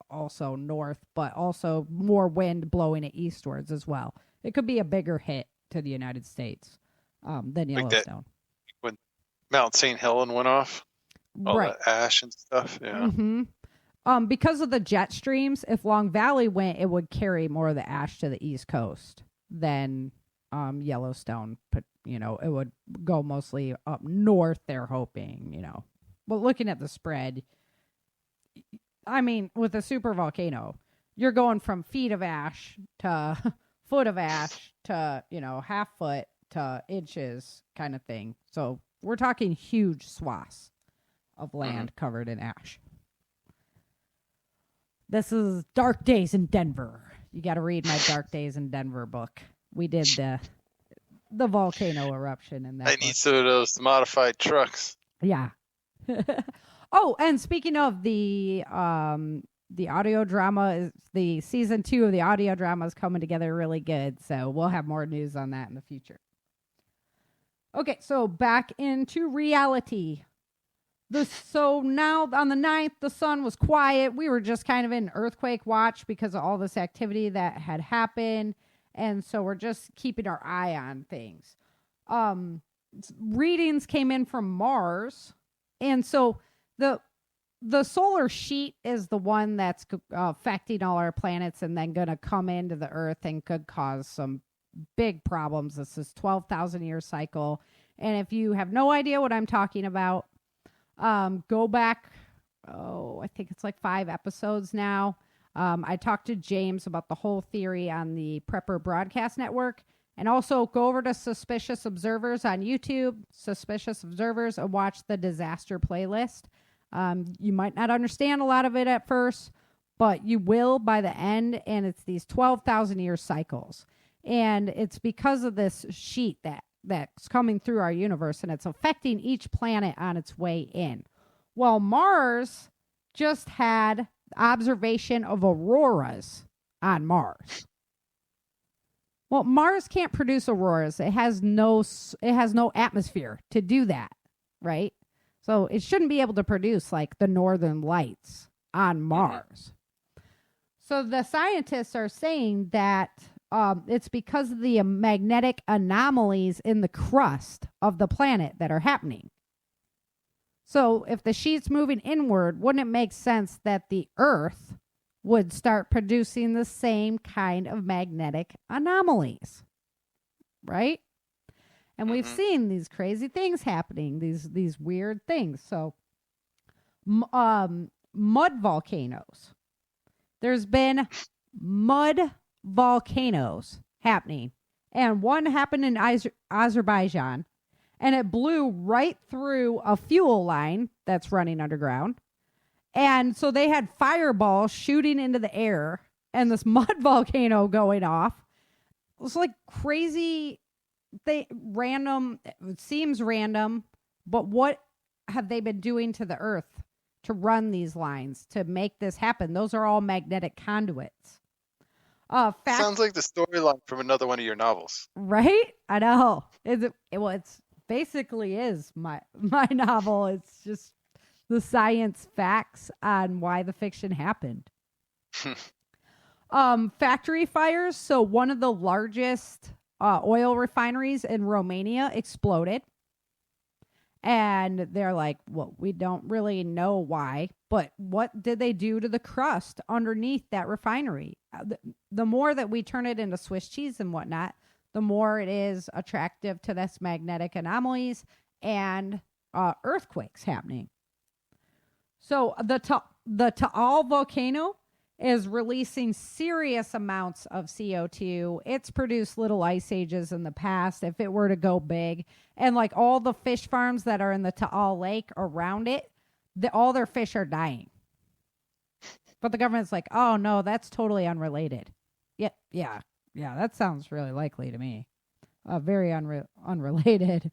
S2: also north, but also more wind blowing it eastwards as well. It could be a bigger hit to the United States than Yellowstone.
S3: When Mount St. Helen went off, all
S2: right.
S3: that ash and stuff. Yeah.
S2: Mm-hmm. Because of the jet streams, if Long Valley went, it would carry more of the ash to the east coast than Yellowstone. But it would go mostly up north. They're hoping, But looking at the spread, I mean, with a supervolcano, you're going from feet of ash to foot of ash to, half foot to inches kind of thing. So we're talking huge swaths of land covered in ash. This is Dark Days in Denver. You got to read my Dark Days in Denver book. We did the volcano eruption in that.
S3: I need some of those modified trucks.
S2: Yeah. Oh, and speaking of the audio drama, the season 2 of the audio drama is coming together really good. So we'll have more news on that in the future. Okay, so back into reality. So now on the 9th, the sun was quiet. We were just kind of in earthquake watch because of all this activity that had happened. And so we're just keeping our eye on things. Readings came in from Mars. And so the solar sheet is the one that's affecting all our planets and then going to come into the Earth and could cause some big problems. This is 12,000-year cycle. And if you have no idea what I'm talking about, go back, I think it's like 5 episodes now. I talked to James about the whole theory on the Prepper Broadcast Network. And also go over to Suspicious Observers on YouTube, Suspicious Observers, and watch the disaster playlist. You might not understand a lot of it at first, but you will by the end. And it's these 12,000-year cycles. And it's because of this sheet that's coming through our universe, and it's affecting each planet on its way in. Well, Mars just had observation of auroras on Mars. Well, Mars can't produce auroras. It has no atmosphere to do that, right? So it shouldn't be able to produce like the northern lights on Mars. So the scientists are saying that it's because of the magnetic anomalies in the crust of the planet that are happening. So if the sheet's moving inward, wouldn't it make sense that the Earth would start producing the same kind of magnetic anomalies, right? And we've seen these crazy things happening, these weird things. So mud volcanoes. There's been mud volcanoes happening. And one happened in Azerbaijan, and it blew right through a fuel line that's running underground. And so they had fireballs shooting into the air and this mud volcano going off. It was like crazy, random. It seems random, but what have they been doing to the Earth to run these lines to make this happen? Those are all magnetic conduits.
S3: Sounds like the storyline from another one of your novels.
S2: Right? I know. It's basically is my novel. It's just the science facts on why the fiction happened. Factory fires. So one of the largest oil refineries in Romania exploded. And they're like, well, we don't really know why, but what did they do to the crust underneath that refinery? The more that we turn it into Swiss cheese and whatnot, the more it is attractive to this magnetic anomalies and earthquakes happening. So the Taal volcano is releasing serious amounts of CO2. It's produced little ice ages in the past if it were to go big. And like all the fish farms that are in the Taal Lake around it, all their fish are dying. But the government's like, oh, no, that's totally unrelated. Yeah, that sounds really likely to me. Very unrelated.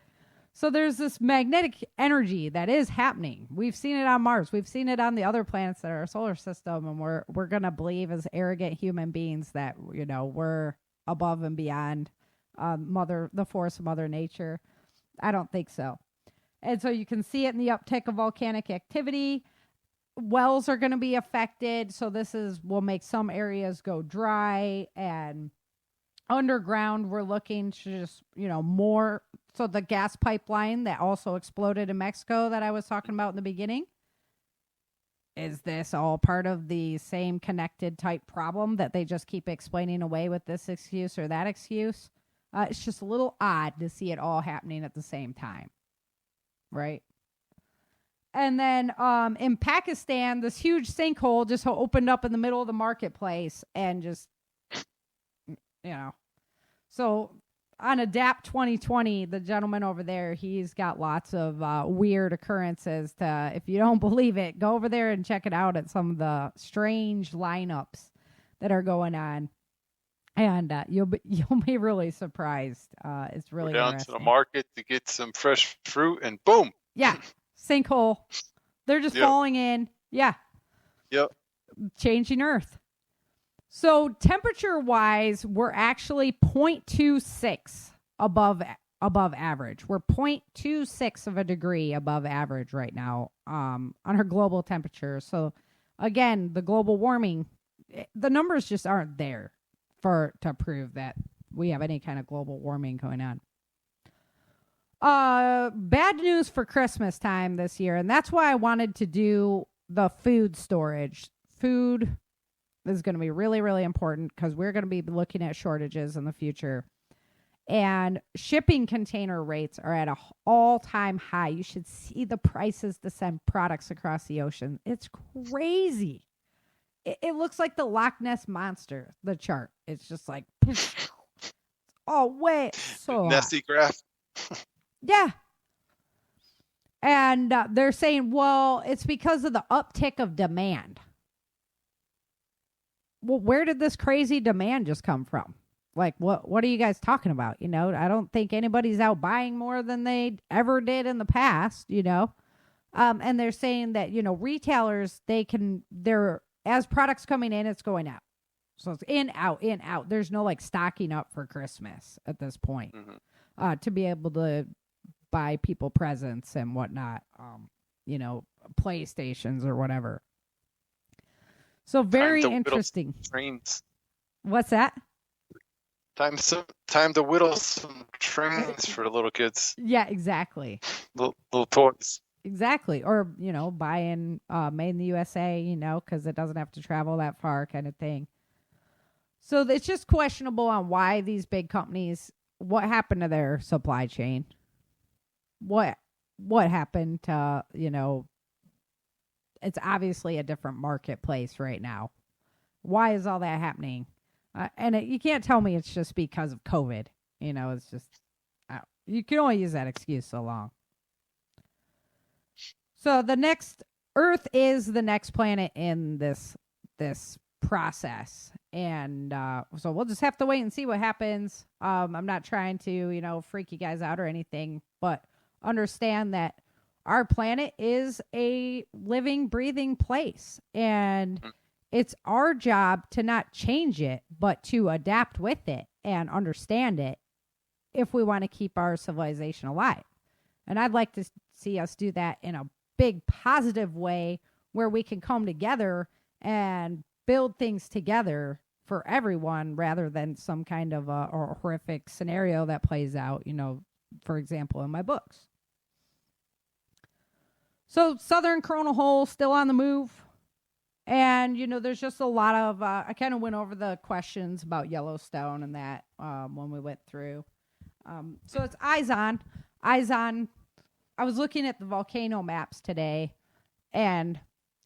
S2: So there's this magnetic energy that is happening. We've seen it on Mars. We've seen it on the other planets that are our solar system. And we're going to believe as arrogant human beings that, we're above and beyond the force of Mother Nature. I don't think so. And so you can see it in the uptick of volcanic activity. Wells are going to be affected. So will make some areas go dry, and underground, we're looking to just, more. So the gas pipeline that also exploded in Mexico that I was talking about in the beginning, is this all part of the same connected type problem that they just keep explaining away with this excuse or that excuse? It's just a little odd to see it all happening at the same time, right? And then in Pakistan, this huge sinkhole just opened up in the middle of the marketplace and just, So on Adapt 2020, the gentleman over there, he's got lots of weird occurrences. If you don't believe it, go over there and check it out at some of the strange lineups that are going on. And you'll be really surprised. It's really
S3: down to the market to get some fresh fruit, and boom.
S2: Yeah, sinkhole. They're just falling in. Yeah.
S3: Yep.
S2: Changing Earth. So temperature-wise, we're actually 0.26 above average. We're 0.26 of a degree above average right now on our global temperature. So again, the global warming, the numbers just aren't there to prove that we have any kind of global warming going on. Bad news for Christmas time this year, and that's why I wanted to do the food storage. Food is going to be really, really important because we're going to be looking at shortages in the future. And shipping container rates are at an all-time high. You should see the prices to send products across the ocean. It's crazy. It looks like the Loch Ness Monster, the chart. It's just like, oh, wait. So
S3: nasty graph.
S2: Yeah. And they're saying, well, it's because of the uptick of demand. Well, where did this crazy demand just come from? Like, what are you guys talking about? I don't think anybody's out buying more than they ever did in the past, And they're saying that, retailers, as products coming in, it's going out. So it's in, out. There's no stocking up for Christmas at this point to be able to buy people presents and whatnot, PlayStations or whatever. So very interesting.
S3: Trains.
S2: What's that?
S3: Time to whittle some trains for the little kids.
S2: Yeah, exactly.
S3: Little toys.
S2: Exactly. Or, buying made in the USA, because it doesn't have to travel that far kind of thing. So it's just questionable on why these big companies, what happened to their supply chain? What happened to, it's obviously a different marketplace right now. Why is all that happening? You can't tell me it's just because of COVID. It's just, you can only use that excuse so long. So Earth is the next planet in this process. And so we'll just have to wait and see what happens. I'm not trying to, freak you guys out or anything, but understand that our planet is a living, breathing place. And it's our job to not change it, but to adapt with it and understand it if we want to keep our civilization alive. And I'd like to see us do that in a big positive way where we can come together and build things together for everyone rather than some kind of a horrific scenario that plays out, for example, in my books. So Southern Coronal Hole still on the move. And, there's just a lot of, I kind of went over the questions about Yellowstone and that when we went through. So it's eyes on. I was looking at the volcano maps today, and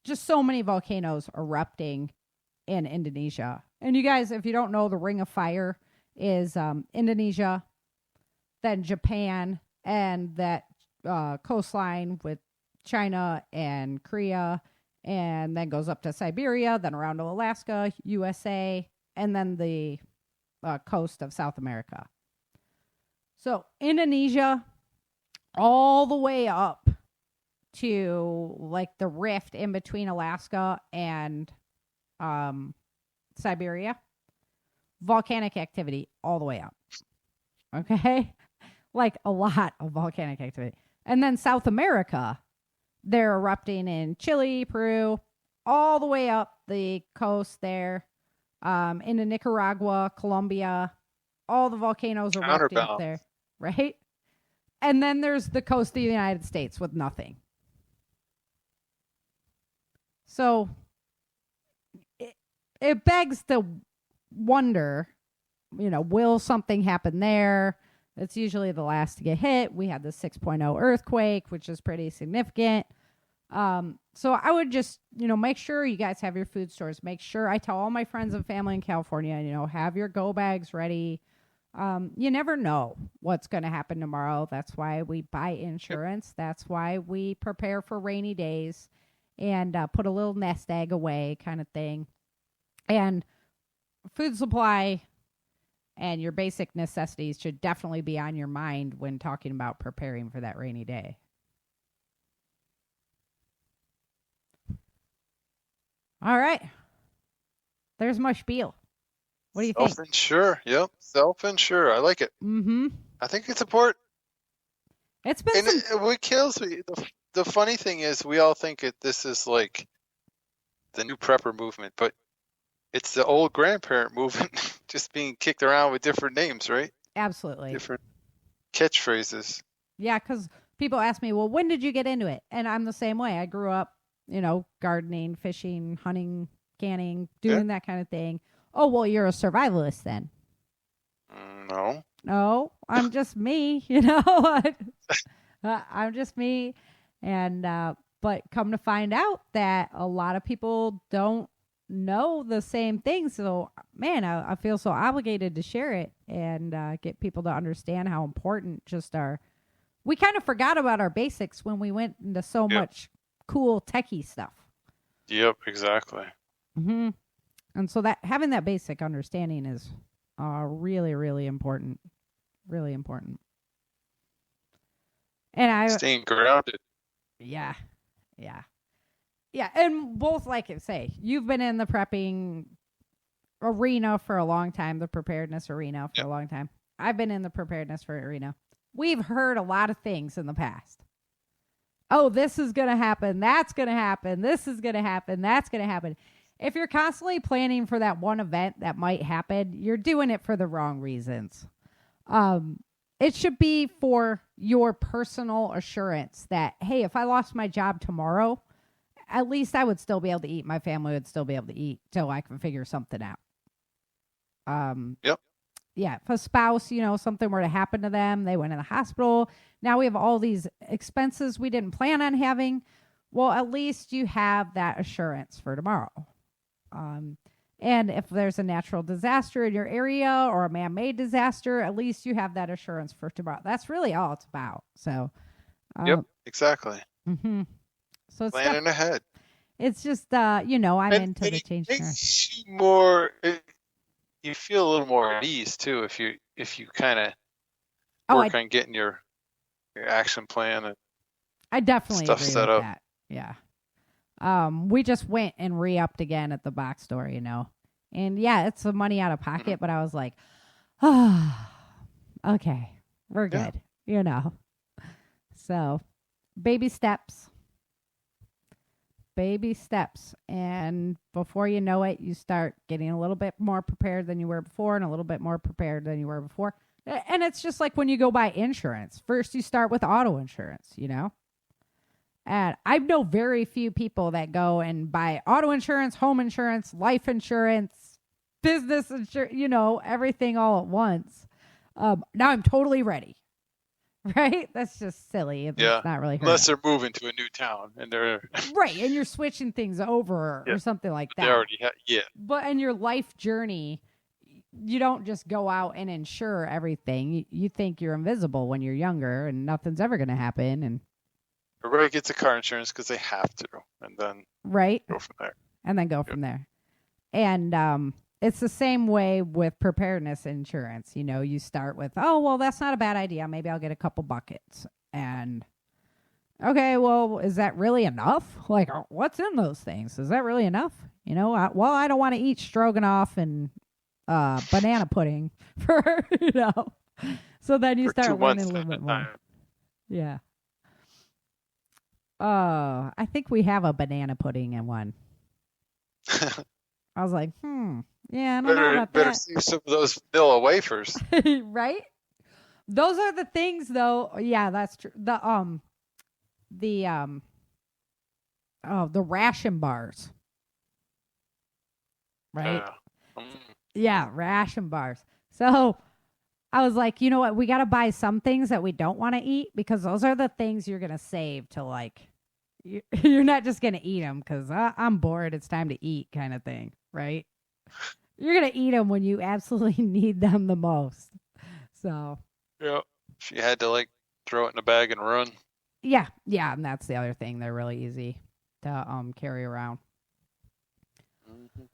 S2: just so many volcanoes erupting in Indonesia. And you guys, if you don't know, the Ring of Fire is Indonesia, then Japan, and that coastline with China and Korea, and then goes up to Siberia, then around to Alaska, USA, and then the coast of South America. So Indonesia, all the way up to like the rift in between Alaska and Siberia, volcanic activity all the way up. Okay? Like a lot of volcanic activity. And then South America, they're erupting in Chile, Peru, all the way up the coast there, into Nicaragua, Colombia. All the volcanoes erupting up there, right? And then there's the coast of the United States with nothing. So it begs to wonder, will something happen there? It's usually the last to get hit. We had the 6.0 earthquake, which is pretty significant. So I would just, make sure you guys have your food stores. Make sure, I tell all my friends and family in California, have your go bags ready. You never know what's going to happen tomorrow. That's why we buy insurance. That's why we prepare for rainy days and put a little nest egg away kind of thing. And food supply and your basic necessities should definitely be on your mind when talking about preparing for that rainy day. All right. There's my spiel. What do you think?
S3: Self-insure. Yep. Self-insure. I like it.
S2: Mm-hmm.
S3: I think it's important.
S2: It's been
S3: what kills me, the funny thing is we all think this is like the new prepper movement, but it's the old grandparent movement just being kicked around with different names, right?
S2: Absolutely.
S3: Different catchphrases.
S2: Yeah, because people ask me, well, when did you get into it? And I'm the same way. I grew up, gardening, fishing, hunting, canning, doing that kind of thing. Oh, well, you're a survivalist then. No, I'm just me, I'm just me. And, but come to find out that a lot of people don't know the same thing. So, man, I feel so obligated to share it and get people to understand how important we kind of forgot about our basics when we went into so much cool techie stuff.
S3: Yep, exactly.
S2: Mm-hmm. And so that having that basic understanding is really, really important. Really important. And
S3: staying grounded.
S2: Yeah. And both, like I say, you've been in the prepping arena for a long time, the preparedness arena for a long time. I've been in the preparedness arena. We've heard a lot of things in the past. Oh, this is going to happen. That's going to happen. This is going to happen. That's going to happen. If you're constantly planning for that one event that might happen, you're doing it for the wrong reasons. It should be for your personal assurance that, hey, if I lost my job tomorrow, at least I would still be able to eat. My family would still be able to eat till I can figure something out.
S3: Yep.
S2: Yeah, if a spouse, something were to happen to them, they went in the hospital. Now we have all these expenses we didn't plan on having. Well, at least you have that assurance for tomorrow. And if there's a natural disaster in your area or a man-made disaster, at least you have that assurance for tomorrow. That's really all it's about. So,
S3: yep, exactly.
S2: Mm-hmm. So it's
S3: planning ahead.
S2: It's just, I'm into the change.
S3: It makes you more. You feel a little more at ease too if you kind of work on getting your action plan and
S2: I definitely
S3: stuff
S2: agree
S3: set
S2: with
S3: up.
S2: that. Yeah. We just went and re-upped again at the box store, and yeah, it's some money out of pocket, but I was like, okay, we're good, So baby steps, and before you know it, you start getting a little bit more prepared than you were before and a little bit more prepared than you were before. And it's just like when you go buy insurance. First, you start with auto insurance, And I know very few people that go and buy auto insurance, home insurance, life insurance, business insurance, everything all at once. Now I'm totally ready. Right? That's just silly. It's not really hurt.
S3: Unless they're moving to a new town and they're
S2: right, and you're switching things over or something like that.
S3: They already
S2: But in your life journey, you don't just go out and insure everything. You think you're invisible when you're younger and nothing's ever going to happen. And
S3: everybody gets a car insurance because they have to, and then go from there.
S2: And then go from there. And it's the same way with preparedness insurance. You start with, oh, well, that's not a bad idea. Maybe I'll get a couple buckets. And, okay, well, is that really enough? Like, what's in those things? Is that really enough? I don't want to eat stroganoff and banana pudding for, So then you start learning a little bit more. Yeah. I think we have a banana pudding in one. I was like, yeah, I don't know about
S3: better
S2: that.
S3: see some of those vanilla wafers.
S2: Right? Those are the things, though. Yeah, that's true. The ration bars. Right? Yeah, ration bars. So I was like, you know what? We got to buy some things that we don't want to eat because those are the things you're going to save to like, you're not just going to eat them because I'm bored. It's time to eat kind of thing. Right? You're going to eat them when you absolutely need them the most. So.
S3: Yeah. If you had to like throw it in a bag and run.
S2: Yeah. Yeah. And that's the other thing. They're really easy to carry around. Mm-hmm.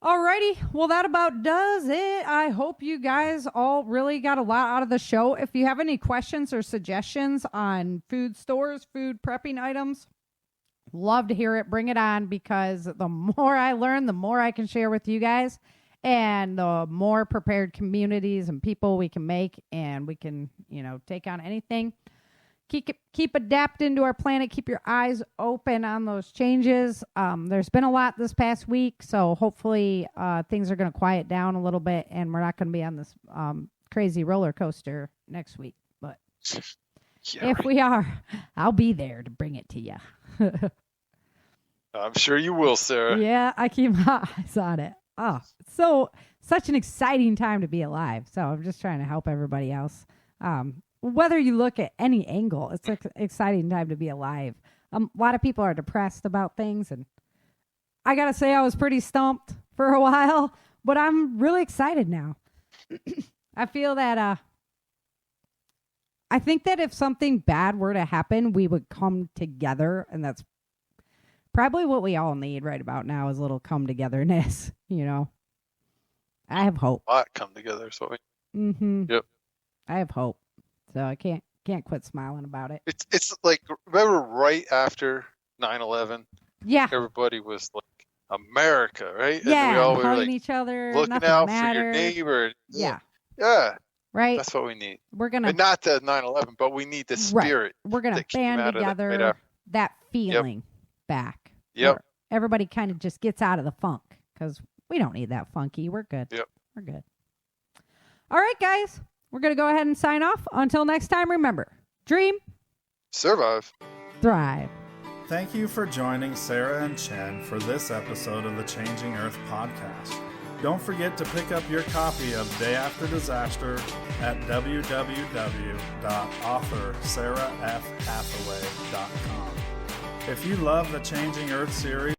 S2: Alrighty, well, that about does it. I hope you guys all really got a lot out of the show. If you have any questions or suggestions on food stores, food prepping items, love to hear it. Bring it on, because the more I learn, the more I can share with you guys, and the more prepared communities and people we can make, and we can, take on anything. Keep adapting to our planet. Keep your eyes open on those changes. There's been a lot this past week, so hopefully things are going to quiet down a little bit, and we're not going to be on this crazy roller coaster next week. But if we are, I'll be there to bring it to you.
S3: I'm sure you will, Sarah.
S2: Yeah, I keep my eyes on it. Oh, such an exciting time to be alive. So I'm just trying to help everybody else. Whether you look at any angle, it's an exciting time to be alive. A lot of people are depressed about things, and I got to say I was pretty stumped for a while, but I'm really excited now. I feel that I think that if something bad were to happen, we would come together, and that's probably what we all need right about now, is a little come-togetherness, I have hope.
S3: A lot come together, so
S2: Mm-hmm.
S3: Yep. I
S2: have hope. So I can't quit smiling about it.
S3: It's like, remember right after 9/11?
S2: Yeah.
S3: Everybody was like, America, right?
S2: Yeah,
S3: and we all were
S2: hugging
S3: like,
S2: each other,
S3: looking out for your neighbor.
S2: Yeah.
S3: Yeah.
S2: Right.
S3: That's what we need.
S2: We're gonna,
S3: and not the 9/11, but we need the spirit.
S2: Right. We're gonna band together, that feeling back.
S3: Yep.
S2: Everybody kind of just gets out of the funk, because we don't need that funky. We're good.
S3: Yep.
S2: We're good. All right, guys. We're going to go ahead and sign off. Until next time, remember, dream,
S3: survive,
S2: thrive.
S1: Thank you for joining Sarah and Chen for this episode of the Changing Earth podcast. Don't forget to pick up your copy of Day After Disaster at www.authorsarahfhathaway.com. If you love the Changing Earth series,